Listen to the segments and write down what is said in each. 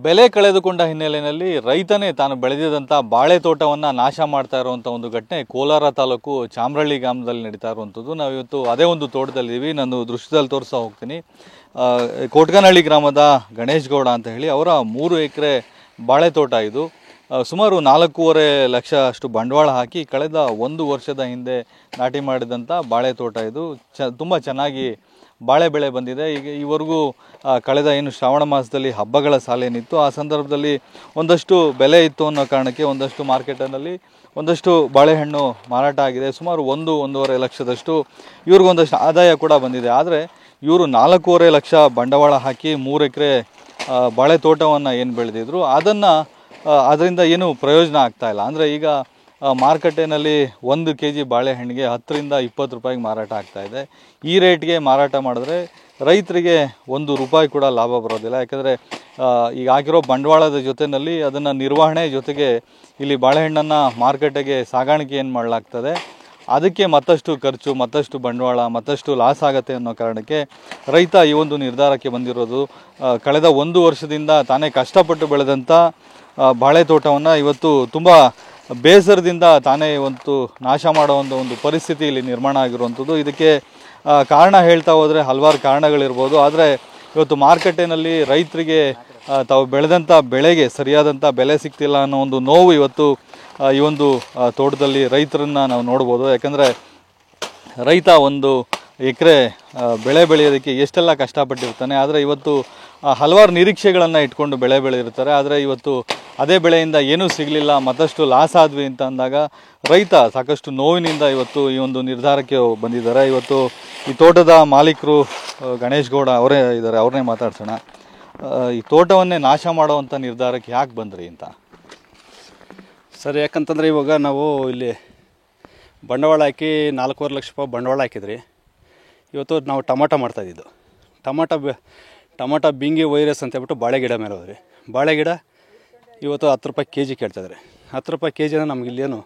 ಬೆಲೆ ಕಳೆದುಕೊಂಡ ಹಿನ್ನೆಲೆಯಲ್ಲಿ ರೈತನೇ ತಾನು ಬೆಳೆದಿದ್ದಂಥ ಬಾಳೆ ತೋಟವನ್ನು ನಾಶ ಮಾಡ್ತಾ ಇರುವಂಥ ಒಂದು ಘಟನೆ ಕೋಲಾರ ತಾಲೂಕು ಚಾಮರಳ್ಳಿ ಗ್ರಾಮದಲ್ಲಿ ನಡೀತಾ ಇರುವಂಥದ್ದು. ನಾವು ಇವತ್ತು ಅದೇ ಒಂದು ತೋಟದಲ್ಲಿದ್ದೀವಿ. ನಾನು ದೃಶ್ಯದಲ್ಲಿ ತೋರಿಸ್ತಾ ಹೋಗ್ತೀನಿ. ಕೋಟ್ಗನಹಳ್ಳಿ ಗ್ರಾಮದ ಗಣೇಶ್ ಗೌಡ ಅಂತ ಹೇಳಿ ಅವರ 3 ಎಕರೆ ಬಾಳೆ ತೋಟ ಇದು. ಸುಮಾರು 4.5 ಲಕ್ಷ ಅಷ್ಟು ಬಂಡವಾಳ ಹಾಕಿ ಕಳೆದ 1 ವರ್ಷದ ಹಿಂದೆ ನಾಟಿ ಮಾಡಿದಂಥ ಬಾಳೆ ತೋಟ ಇದು. ತುಂಬ ಚೆನ್ನಾಗಿ ಬಾಳೆ ಬೆಳೆ ಬಂದಿದೆ. ಈಗ ಈವರೆಗೂ ಕಳೆದ ಏನು ಶ್ರಾವಣ ಮಾಸದಲ್ಲಿ ಹಬ್ಬಗಳ ಸಾಲೇನಿತ್ತು, ಆ ಸಂದರ್ಭದಲ್ಲಿ ಒಂದಷ್ಟು ಬೆಲೆ ಇತ್ತು ಅನ್ನೋ ಕಾರಣಕ್ಕೆ ಒಂದಷ್ಟು ಮಾರ್ಕೆಟಿನಲ್ಲಿ ಒಂದಷ್ಟು ಬಾಳೆಹಣ್ಣು ಮಾರಾಟ ಆಗಿದೆ. ಸುಮಾರು 1-1.5 ಲಕ್ಷದಷ್ಟು ಇವ್ರಿಗೊಂದಷ್ಟು ಆದಾಯ ಕೂಡ ಬಂದಿದೆ. ಆದರೆ ಇವರು 4.5 ಲಕ್ಷ ಬಂಡವಾಳ ಹಾಕಿ 3 ಎಕರೆ ಬಾಳೆ ತೋಟವನ್ನು ಏನು ಬೆಳೆದಿದ್ರು ಅದರಿಂದ ಏನು ಪ್ರಯೋಜನ ಆಗ್ತಾ ಇಲ್ಲ. ಅಂದರೆ ಈಗ ಮಾರುಕಟ್ಟೆನಲ್ಲಿ 1 kg ಬಾಳೆಹಣ್ಣಿಗೆ 10ರಿಂದ 20 ರೂಪಾಯಿಗೆ ಮಾರಾಟ ಆಗ್ತಾ ಇದೆ. ಈ ರೇಟ್ಗೆ ಮಾರಾಟ ಮಾಡಿದ್ರೆ ರೈತರಿಗೆ 1 ರೂಪಾಯಿ ಕೂಡ ಲಾಭ ಬರೋದಿಲ್ಲ. ಯಾಕಂದರೆ ಈಗ ಆಗಿರೋ ಬಂಡವಾಳದ ಜೊತೆಯಲ್ಲಿ ಅದನ್ನು ನಿರ್ವಹಣೆ ಜೊತೆಗೆ ಇಲ್ಲಿ ಬಾಳೆಹಣ್ಣನ್ನು ಮಾರುಕಟ್ಟೆಗೆ ಸಾಗಾಣಿಕೆ ಏನು ಮಾಡಲಾಗ್ತದೆ, ಅದಕ್ಕೆ ಮತ್ತಷ್ಟು ಖರ್ಚು, ಮತ್ತಷ್ಟು ಬಂಡವಾಳ, ಮತ್ತಷ್ಟು ಲಾಸ್ ಆಗುತ್ತೆ ಅನ್ನೋ ಕಾರಣಕ್ಕೆ ರೈತ ಈ ಒಂದು ನಿರ್ಧಾರಕ್ಕೆ ಬಂದಿರೋದು. ಕಳೆದ 1 ವರ್ಷದಿಂದ ತಾನೇ ಕಷ್ಟಪಟ್ಟು ಬೆಳೆದಂಥ ಬಾಳೆ ತೋಟವನ್ನು ಇವತ್ತು ತುಂಬ ಬೇಸರದಿಂದ ತಾನೇ ಇವತ್ತು ನಾಶ ಮಾಡೋ ಒಂದು ಪರಿಸ್ಥಿತಿ ಇಲ್ಲಿ ನಿರ್ಮಾಣ ಆಗಿರುವಂಥದ್ದು. ಇದಕ್ಕೆ ಕಾರಣ ಹೇಳ್ತಾ ಹೋದರೆ ಹಲವಾರು ಕಾರಣಗಳಿರ್ಬೋದು. ಆದರೆ ಇವತ್ತು ಮಾರುಕಟ್ಟೆನಲ್ಲಿ ರೈತರಿಗೆ ತಾವು ಬೆಳೆದಂಥ ಬೆಳೆಗೆ ಸರಿಯಾದಂಥ ಬೆಲೆ ಸಿಗ್ತಿಲ್ಲ ಅನ್ನೋ ಒಂದು ನೋವು ಇವತ್ತು ಈ ಒಂದು ತೋಟದಲ್ಲಿ ರೈತರನ್ನು ನಾವು ನೋಡ್ಬೋದು. ಯಾಕಂದರೆ ರೈತ 1 ಎಕರೆ ಬೆಳೆ ಬೆಳೆಯೋದಕ್ಕೆ ಎಷ್ಟೆಲ್ಲ ಕಷ್ಟಪಟ್ಟಿರ್ತಾನೆ. ಆದರೆ ಇವತ್ತು ಹಲವಾರು ನಿರೀಕ್ಷೆಗಳನ್ನು ಇಟ್ಕೊಂಡು ಬೆಳೆ ಬೆಳೆದಿರ್ತಾರೆ. ಆದರೆ ಇವತ್ತು ಅದೇ ಬೆಳೆಯಿಂದ ಏನೂ ಸಿಗಲಿಲ್ಲ, ಮತ್ತಷ್ಟು ಲಾಸ್ ಆದ್ವಿ ಅಂತ ಅಂದಾಗ ರೈತ ಸಾಕಷ್ಟು ನೋವಿನಿಂದ ಇವತ್ತು ಈ ಒಂದು ನಿರ್ಧಾರಕ್ಕೆ ಬಂದಿದ್ದಾರೆ. ಇವತ್ತು ಈ ತೋಟದ ಮಾಲೀಕರು ಗಣೇಶ್ ಗೌಡ ಅವರೇ ಇದ್ದಾರೆ, ಅವ್ರನ್ನೇ ಮಾತಾಡ್ಸೋಣ. ಈ ತೋಟವನ್ನೇ ನಾಶ ಮಾಡುವಂಥ ನಿರ್ಧಾರಕ್ಕೆ ಯಾಕೆ ಬಂದ್ರಿ ಅಂತ? ಸರ್, ಯಾಕಂತಂದರೆ ಇವಾಗ ನಾವು ಇಲ್ಲಿ ಬಂಡವಾಳ ಹಾಕಿ 4.5 ಲಕ್ಷ ರೂಪಾಯಿ ಬಂಡವಾಳ ಹಾಕಿದ್ರಿ. ಇವತ್ತು ನಾವು ಟೊಮಾಟೊ ಮಾಡ್ತಾಯಿದ್ದು. ಟೊಮಾಟೊ ಬಿಂಗಿ ವೈರಸ್ ಅಂತ ಹೇಳ್ಬಿಟ್ಟು ಬಾಳೆ ಗಿಡ ಮೇಲೆ ಹೋದ್ರಿ. ಬಾಳೆ ಗಿಡ ಇವತ್ತು 10 ರೂಪಾಯಿ kg ಕೇಳ್ತಾಯಿದ್ದಾರೆ. 10 ರೂಪಾಯಿ kg ನಮ್ಗೆ ಇಲ್ಲೇನು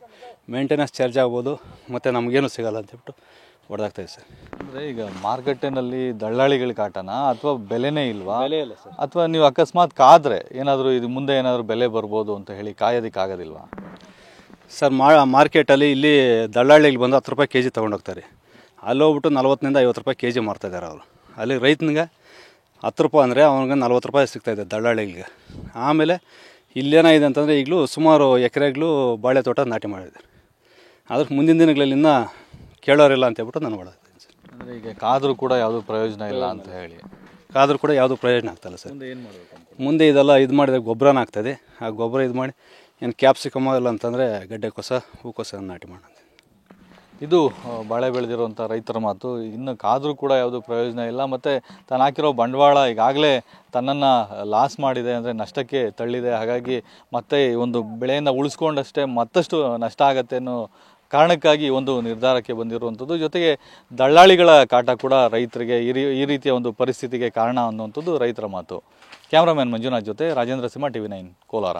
ಮೇಂಟೆನೆನ್ಸ್ ಚಾರ್ಜ್ ಆಗ್ಬೋದು, ಮತ್ತು ನಮಗೇನು ಸಿಗೋಲ್ಲ ಅಂತ ಹೇಳ್ಬಿಟ್ಟು ಹೊಡೆದಾಗ್ತಾಯಿದೆ ಸರ್. ಅಂದರೆ ಈಗ ಮಾರ್ಕೆಟಿನಲ್ಲಿ ದಳ್ಳಾಳಿಗಳ ಕಾಟನ ಅಥವಾ ಬೆಲೆನೇ ಇಲ್ವಾ? ಬೆಲೆ ಇಲ್ಲ ಸರ್. ಅಥವಾ ನೀವು ಅಕಸ್ಮಾತ್ ಕಾದ್ರೆ ಏನಾದರೂ ಇದು ಮುಂದೆ ಏನಾದರೂ ಬೆಲೆ ಬರ್ಬೋದು ಅಂತ ಹೇಳಿ ಕಾಯೋದಕ್ಕಾಗೋದಿಲ್ವಾ ಸರ್? ಮಾರ್ಕೆಟಲ್ಲಿ ಇಲ್ಲಿ ದಳ್ಳಾಳಿಗಳು ಬಂದು 10 ರೂಪಾಯಿ kg ತೊಗೊಂಡೋಗ್ತಾರೆ. ಅಲ್ಲಿ ಹೋಗ್ಬಿಟ್ಟು 40ರಿಂದ 50 ರೂಪಾಯಿ kg ಮಾರ್ತಾಯಿದ್ದಾರೆ ಅವರು. ಅಲ್ಲಿ ರೈತನಿಗೆ 10 ರೂಪಾಯಿ ಅಂದರೆ ಅವ್ನಿಗೆ 40 ರೂಪಾಯಿ ಸಿಗ್ತಾಯಿದೆ ದಳ್ಳಾಳಿಗಳಿಗೆ. ಆಮೇಲೆ ಇಲ್ಲೇನಾಗಿದೆ ಅಂತಂದರೆ ಈಗಲೂ ಸುಮಾರು ಎಕರೆಗಳು ಬಾಳೆ ತೋಟ ನಾಟಿ ಮಾಡಿದ್ದಾರೆ. ಅದ್ರ ಮುಂದಿನ ದಿನಗಳಲ್ಲಿ ಇನ್ನೂ ಕೇಳೋರಿಲ್ಲ ಅಂತ ಹೇಳ್ಬಿಟ್ಟು ನಾನು ಹೊಡೆದಾಗ್ತೀನಿ ಸರ್. ಅಂದರೆ ಈಗ ಕಾದರೂ ಕೂಡ ಯಾವುದೂ ಪ್ರಯೋಜನ ಇಲ್ಲ ಅಂತ ಹೇಳಿ ಕಾದರೂ ಕೂಡ ಯಾವುದೂ ಪ್ರಯೋಜನ ಆಗ್ತಾಯಿಲ್ಲ ಸರ್. ಏನು ಮಾಡಬೇಕು? ಮುಂದೆ ಇದೆಲ್ಲ ಇದು ಮಾಡಿದರೆ ಗೊಬ್ಬರನ ಆಗ್ತದೆ. ಆ ಗೊಬ್ಬರ ಇದು ಮಾಡಿ ಏನು ಕ್ಯಾಪ್ಸಿಕಮ್ ಇಲ್ಲ ಅಂತಂದರೆ ಗಡ್ಡೆಕೋಸ ಹೂಕೋಸ ನಾಟಿ ಮಾಡೋಣ. ಇದು ಬಾಳೆ ಬೆಳೆದಿರುವಂಥ ರೈತರ ಮಾತು. ಇನ್ನು ಕಾದರೂ ಕೂಡ ಯಾವುದೂ ಪ್ರಯೋಜನ ಇಲ್ಲ. ಮತ್ತು ತಾನು ಹಾಕಿರೋ ಬಂಡವಾಳ ಈಗಾಗಲೇ ತನ್ನನ್ನು ಲಾಸ್ ಮಾಡಿದೆ, ಅಂದರೆ ನಷ್ಟಕ್ಕೆ ತಳ್ಳಿದೆ. ಹಾಗಾಗಿ ಮತ್ತೆ ಒಂದು ಬೆಳೆಯನ್ನು ಉಳಿಸ್ಕೊಂಡಷ್ಟೇ ಮತ್ತಷ್ಟು ನಷ್ಟ ಆಗತ್ತೆ ಅನ್ನೋ ಕಾರಣಕ್ಕಾಗಿ ಒಂದು ನಿರ್ಧಾರಕ್ಕೆ ಬಂದಿರುವಂಥದ್ದು. ಜೊತೆಗೆ ದಳ್ಳಾಳಿಗಳ ಕಾಟ ಕೂಡ ರೈತರಿಗೆ ಈ ರೀತಿಯ ಒಂದು ಪರಿಸ್ಥಿತಿಗೆ ಕಾರಣ ಅನ್ನುವಂಥದ್ದು ರೈತರ ಮಾತು. ಕ್ಯಾಮ್ರಾಮನ್ ಮಂಜುನಾಥ್ ಜೊತೆ ರಾಜೇಂದ್ರ ಸಿಂಹ, TV9 ಕೋಲಾರ.